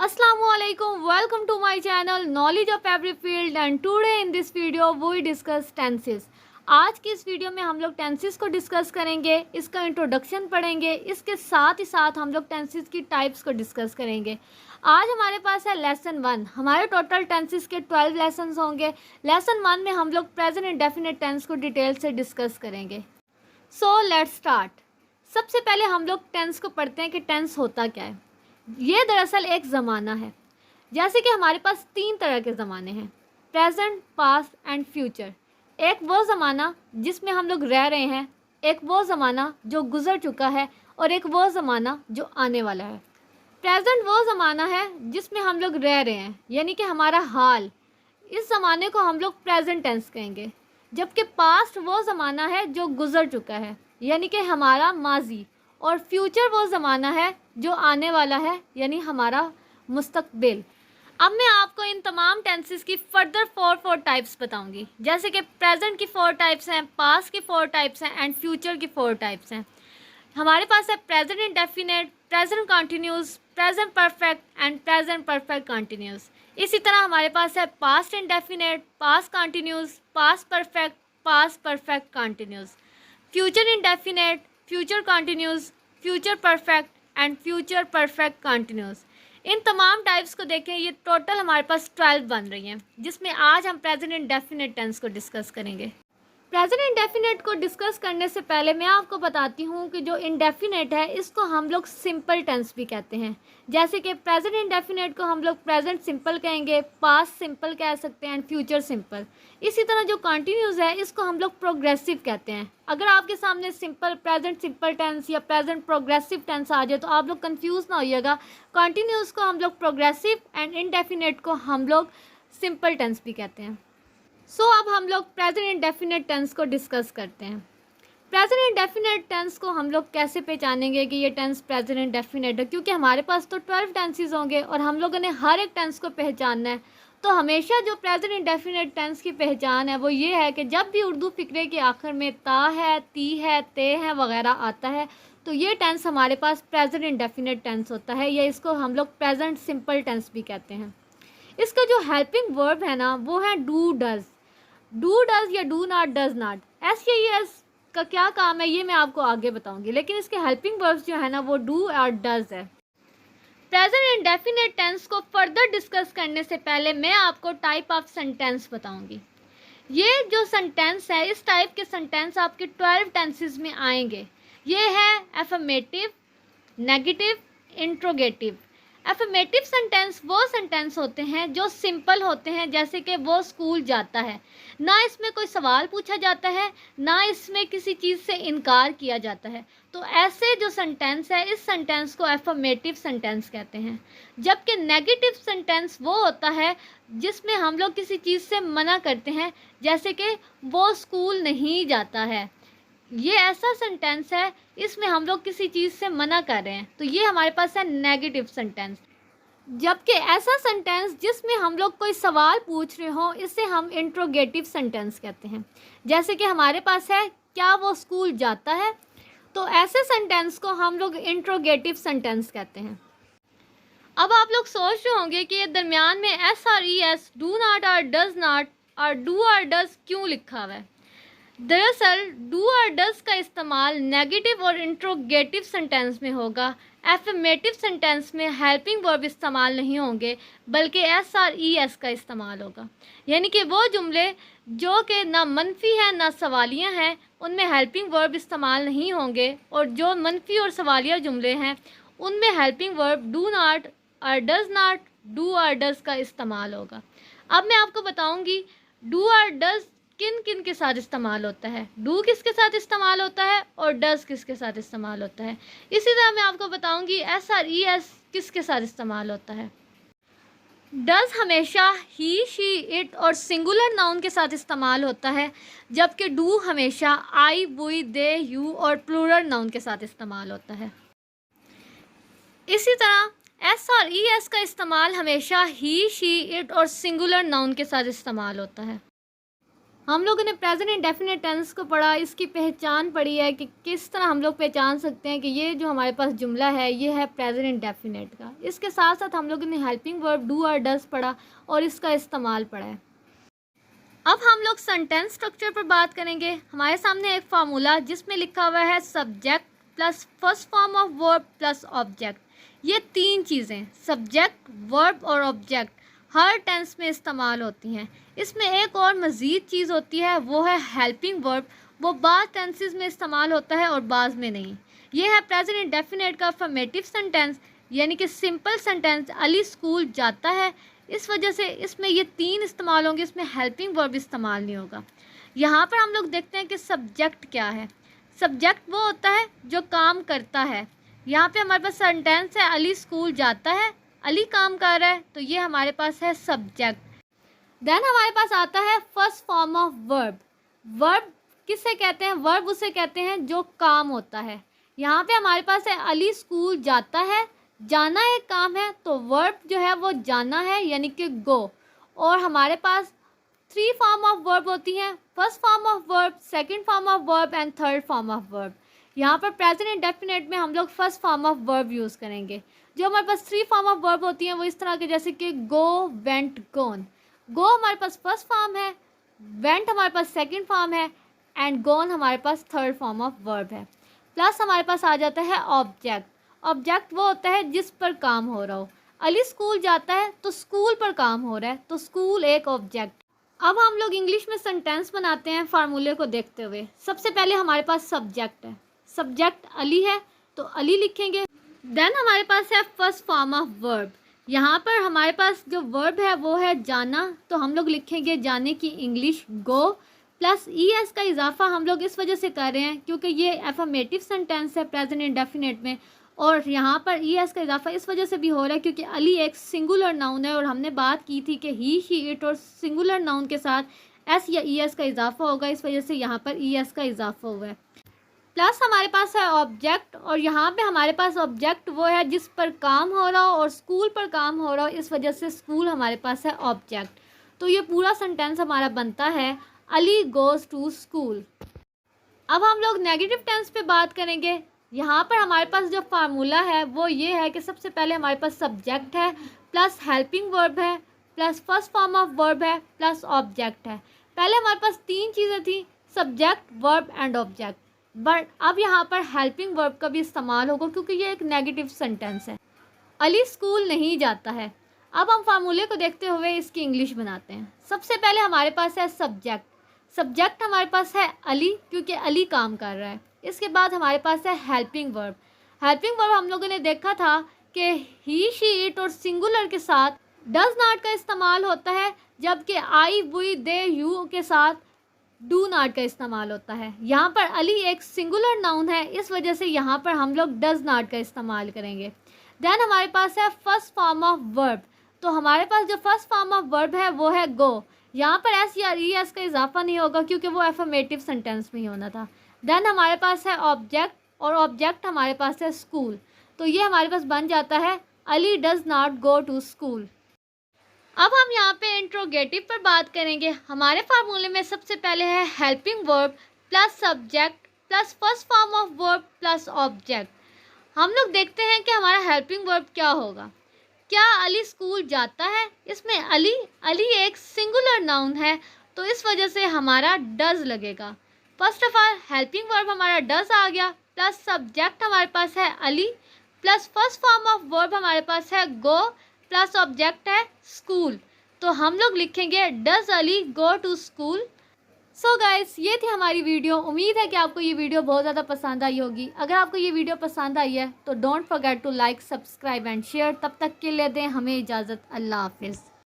Assalamualaikum, welcome to my channel Knowledge of Every Field and today in this video we discuss tenses। आज की इस video में हम लोग टेंसेस को डिस्कस करेंगे, इसका इंट्रोडक्शन पढ़ेंगे, इसके साथ ही साथ हम लोग टेंसेस की टाइप्स को डिस्कस करेंगे। आज हमारे पास है लेसन 1। हमारे टोटल टेंसेस के 12 लेसन्स होंगे। लेसन 1 में हम लोग प्रेजेंट इंडेफिनिट टेंस को डिटेल से डिस्कस करेंगे। So let's start. सबसे पहले हम लोग टेंस को पढ़ते हैं कि टेंस होता क्या है। ये दरअसल एक ज़माना है। जैसे कि हमारे पास 3 तरह के ज़माने हैं, प्रेजेंट, पास्ट एंड फ्यूचर। एक वो ज़माना जिसमें हम लोग रह रहे हैं, एक वो ज़माना जो गुज़र चुका है और एक वो ज़माना जो आने वाला है। प्रेजेंट वो ज़माना है जिसमें हम लोग रह रहे हैं, यानी कि हमारा हाल, इस ज़माने को हम लोग प्रेजेंट टेंस कहेंगे। जबकि पास्ट वो ज़माना है जो गुज़र चुका है, यानी कि हमारा माजी। और फ्यूचर वो ज़माना है जो आने वाला है, यानी हमारा मुस्तकबिल। अब मैं आपको इन तमाम टेंसेस की फर्दर 4 टाइप्स बताऊंगी। जैसे कि प्रेजेंट की 4 टाइप्स हैं, पास्ट की 4 टाइप्स हैं एंड फ्यूचर की 4 टाइप्स हैं। हमारे पास है present indefinite, present continuous, present perfect and present perfect continuous. इसी तरह हमारे पास है past indefinite, past continuous, past perfect continuous, future indefinite, future continuous, future perfect and future perfect continuous. इन तमाम टाइप्स को देखें, ये टोटल हमारे पास 12 बन रही हैं, जिसमें आज हम प्रेजेंट इंडेफिनिट टेंस को डिस्कस करेंगे। प्रेजेंट इंडेफिनिट को डिस्कस करने से पहले मैं आपको बताती हूँ कि जो इंडेफिनिट है इसको हम लोग सिंपल टेंस भी कहते हैं। जैसे कि प्रेजेंट इंडेफिनिट को हम लोग प्रेजेंट सिंपल कहेंगे, पास्ट सिंपल कह सकते हैं एंड फ्यूचर सिंपल। इसी तरह जो कंटिन्यूस है इसको हम लोग प्रोग्रेसिव कहते हैं। अगर आपके सामने सिंपल प्रेजेंट सिंपल टेंस या प्रेजेंट प्रोग्रेसिव टेंस आ जाए तो आप लोग कंफ्यूज ना होइएगा। कंटिन्यूस को हम लोग प्रोग्रेसिव एंड इंडेफिनिट को हम लोग सिंपल टेंस भी कहते हैं। अब हम लोग प्रेजेंट इंडेफिनिट टेंस को डिस्कस करते हैं। प्रेजेंट इंडेफिनिट टेंस को हम लोग कैसे पहचानेंगे कि ये टेंस प्रेजेंट इंडेफिनिट है, क्योंकि हमारे पास तो 12 टेंसेस होंगे और हम लोगों ने हर एक टेंस को पहचानना है। तो हमेशा जो प्रेजेंट इंडेफिनिट टेंस की पहचान है वो ये है कि जब भी उर्दू फिक्रे के आखिर में ता है, ती है, ते है वगैरह आता है तो ये टेंस हमारे पास प्रेजेंट इंडेफिनिट टेंस होता है, या इसको हम लोग प्रेजेंट सिंपल टेंस भी कहते हैं। इसका जो हेल्पिंग वर्ब है ना वो है डू डज। डू डज या do not does not, S का क्या काम है ये मैं आपको आगे बताऊंगी, लेकिन इसके हेल्पिंग वर्ब्स जो है ना वो डू और डज है। प्रेजेंट इंडेफिनिट टेंस को फर्दर डिस्कस करने से पहले मैं आपको टाइप ऑफ सेंटेंस बताऊंगी। ये जो सेंटेंस है, इस टाइप के सेंटेंस आपके 12 टेंसेस में आएंगे। ये है affirmative, negative, interrogative. Affirmative sentence वो सेंटेंस होते हैं जो सिंपल होते हैं, जैसे कि वो स्कूल जाता है। ना इसमें कोई सवाल पूछा जाता है, ना इसमें किसी चीज़ से इनकार किया जाता है। तो ऐसे जो सेंटेंस है इस सेंटेंस को एफर्मेटिव सेंटेंस कहते हैं। जबकि नेगेटिव सेंटेंस वो होता है जिसमें हम लोग किसी चीज़ से मना करते हैं, जैसे कि वो स्कूल नहीं जाता है। ये ऐसा सेंटेंस है, इसमें हम लोग किसी चीज़ से मना कर रहे हैं, तो ये हमारे पास है नेगेटिव सेंटेंस। जबकि ऐसा सेंटेंस जिसमें हम लोग कोई सवाल पूछ रहे हो, इसे हम इंट्रोगेटिव सेंटेंस कहते हैं। जैसे कि हमारे पास है क्या वो स्कूल जाता है, तो ऐसे सेंटेंस को हम लोग इंट्रोगेटिव सेंटेंस कहते हैं। अब आप लोग सोच रहे होंगे कि ये दरमियान में एस और ई एस, डू नॉट और डज नॉट और डू और डज क्यों लिखा हुआ है। दरअसल डू और डज का इस्तेमाल नेगेटिव और इंट्रोगेटिव सेंटेंस में होगा। एफर्मेटिव सेंटेंस में हेल्पिंग वर्ब इस्तेमाल नहीं होंगे, बल्कि एस और ई एस का इस्तेमाल होगा। यानी कि वो जुमले जो कि ना मनफी हैं ना सवालिया हैं उनमें हेल्पिंग वर्ब इस्तेमाल नहीं होंगे, और जो मनफी और सवालिया जुमले हैं उनमें हेल्पिंग वर्ब डू नॉट और डज नॉट, डू और डज का इस्तेमाल होगा। अब मैं आपको बताऊँगी डू और डज किन किन के साथ इस्तेमाल होता है, डू किसके साथ इस्तेमाल होता है और डज किसके साथ इस्तेमाल होता है। इसी तरह मैं आपको बताऊंगी एस और ई एस किसके साथ इस्तेमाल होता है। डज हमेशा ही, शी, इट और सिंगुलर नाउन के साथ इस्तेमाल होता है, जबकि डू हमेशा आई, वी, दे, यू और प्लूरल नाउन के साथ इस्तेमाल होता है। इसी तरह एस और ई एस का इस्तेमाल हमेशा ही, शी, इट और सिंगुलर नाउन के साथ इस्तेमाल होता है। हम लोगों ने प्रेजेंट इंडेफिनिट टेंस को पढ़ा, इसकी पहचान पढ़ी है कि किस तरह हम लोग पहचान सकते हैं कि ये जो हमारे पास जुमला है ये है प्रेजेंट इंडेफिनिट का। इसके साथ साथ हम लोगों ने हेल्पिंग वर्ब डू और डज पढ़ा और इसका इस्तेमाल पढ़ा है। अब हम लोग सेंटेंस स्ट्रक्चर पर बात करेंगे। हमारे सामने एक फार्मूला जिसमें लिखा हुआ है subject plus first form of verb plus object. ये तीन चीज़ें सब्जेक्ट, वर्ब और ऑब्जेक्ट हर टेंस में इस्तेमाल होती हैं। इसमें एक और मज़ीद चीज़ होती है, वो है हेल्पिंग वर्ब। वो बाज़ टेंसेस में इस्तेमाल होता है और बाज़ में नहीं। ये है प्रेजेंट इंडेफिनिट का अफर्मेटिव सेंटेंस, यानी कि सिंपल सेंटेंस अली स्कूल जाता है। इस वजह से इसमें ये तीन इस्तेमाल होंगे, इसमें हेल्पिंग वर्ब इस्तेमाल नहीं होगा। यहाँ पर हम लोग देखते हैं कि सब्जेक्ट क्या है। सब्जेक्ट वो होता है जो काम करता है। यहाँ पे हमारे पास सेंटेंस है अली स्कूल जाता है, अली काम कर रहा है, तो ये हमारे पास है सब्जेक्ट। देन हमारे पास आता है first form of verb. Verb किसे कहते हैं? वर्ब उसे कहते हैं जो काम होता है। यहाँ पे हमारे पास है अली स्कूल जाता है, जाना एक काम है, तो वर्ब जो है वो जाना है यानी कि गो। और हमारे पास थ्री फॉर्म ऑफ वर्ब होती हैं, first form of verb, second form of verb and third form of verb. यहाँ पर प्रेजेंट इंडेफिनिट में हम लोग first form of verb use करेंगे। जो हमारे पास थ्री फॉर्म ऑफ वर्ब होती हैं वो इस तरह के, जैसे कि गो, वेंट, गोन। गो हमारे पास फर्स्ट फॉर्म है, वेंट हमारे पास सेकंड फॉर्म है एंड गोन हमारे पास थर्ड फॉर्म ऑफ वर्ब है। प्लस हमारे पास आ जाता है ऑब्जेक्ट। ऑब्जेक्ट वो होता है जिस पर काम हो रहा हो। अली स्कूल जाता है तो स्कूल पर काम हो रहा है, तो स्कूल एक ऑब्जेक्ट। अब हम लोग इंग्लिश में सेंटेंस बनाते हैं फार्मूले को देखते हुए। सबसे पहले हमारे पास सब्जेक्ट है, सब्जेक्ट अली है तो अली लिखेंगे। देन हमारे पास है फर्स्ट फॉर्म ऑफ वर्ब। यहाँ पर हमारे पास जो वर्ब है वो है जाना, तो हम लोग लिखेंगे जाने की इंग्लिश गो। प्लस ई एस का इजाफा हम लोग इस वजह से कर रहे हैं क्योंकि ये एफर्मेटिव सेंटेंस है प्रेजेंट इंडेफिनिट में, और यहाँ पर ई एस का इजाफा इस वजह से भी हो रहा है क्योंकि अली एक सिंगुलर नाउन है और हमने बात की थी कि ही, शी, इट और सिंगुलर नाउन के साथ एस या ई एस का इजाफा होगा, इस वजह से यहाँ पर ई एस का इजाफा हुआ है। प्लस हमारे पास है ऑब्जेक्ट, और यहाँ पे हमारे पास ऑब्जेक्ट वो है जिस पर काम हो रहा हो और स्कूल पर काम हो रहा हो, इस वजह से स्कूल हमारे पास है ऑब्जेक्ट। तो ये पूरा सेंटेंस हमारा बनता है अली गोज़ टू स्कूल। अब हम लोग नेगेटिव टेंस पे बात करेंगे। यहाँ पर हमारे पास जो फार्मूला है वो ये है कि सबसे पहले हमारे पास सब्जेक्ट है, प्लस हेल्पिंग वर्ब है, plus first form of verb है, प्लस ऑब्जेक्ट है। पहले हमारे पास तीन चीज़ें थी, subject, verb and object, but अब यहाँ पर हेल्पिंग वर्ब का भी इस्तेमाल होगा क्योंकि ये एक नेगेटिव सेंटेंस है। अली स्कूल नहीं जाता है। अब हम फार्मूले को देखते हुए इसकी इंग्लिश बनाते हैं। सबसे पहले हमारे पास है सब्जेक्ट। सब्जेक्ट हमारे पास है अली क्योंकि अली काम कर रहा है। इसके बाद हमारे पास है हेल्पिंग वर्ब। हेल्पिंग वर्ब हम लोगों ने देखा था कि ही, शी, इट और सिंगुलर के साथ डज नॉट का इस्तेमाल होता है, जबकि आई, वी, दे, यू के साथ डू नॉट का इस्तेमाल होता है। यहाँ पर अली एक सिंगुलर नाउन है, इस वजह से यहाँ पर हम लोग डज नॉट का इस्तेमाल करेंगे। देन हमारे पास है फर्स्ट फॉर्म ऑफ वर्ब। तो हमारे पास जो फर्स्ट फॉर्म ऑफ वर्ब है वो है गो। यहाँ पर एस या ई एस का इजाफा नहीं होगा क्योंकि वो एफर्मेटिव सेंटेंस में ही होना था। देन हमारे पास है ऑब्जेक्ट, और ऑब्जेक्ट हमारे पास है स्कूल। तो ये हमारे पास बन जाता है Ali does not go to school. अब हम यहाँ पे इंट्रोगेटिव पर बात करेंगे। हमारे फार्मूले में सबसे पहले है helping verb plus subject plus first form of verb plus object. हम लोग देखते हैं कि हमारा हेल्पिंग वर्ब क्या होगा। क्या अली स्कूल जाता है? इसमें अली एक सिंगुलर नाउन है, तो इस वजह से हमारा डज लगेगा। First of all helping verb हमारा डज आ गया, प्लस सब्जेक्ट हमारे पास है Ali, plus first form of verb हमारे पास है गो, प्लस ऑब्जेक्ट है स्कूल। तो हम लोग लिखेंगे does Ali go to school. So guys, ये थी हमारी वीडियो। उम्मीद है कि आपको ये वीडियो बहुत ज़्यादा पसंद आई होगी। अगर आपको ये वीडियो पसंद आई है तो don't forget to like, subscribe and share. तब तक के लिए दें हमें इजाज़त। अल्लाह हाफिज़।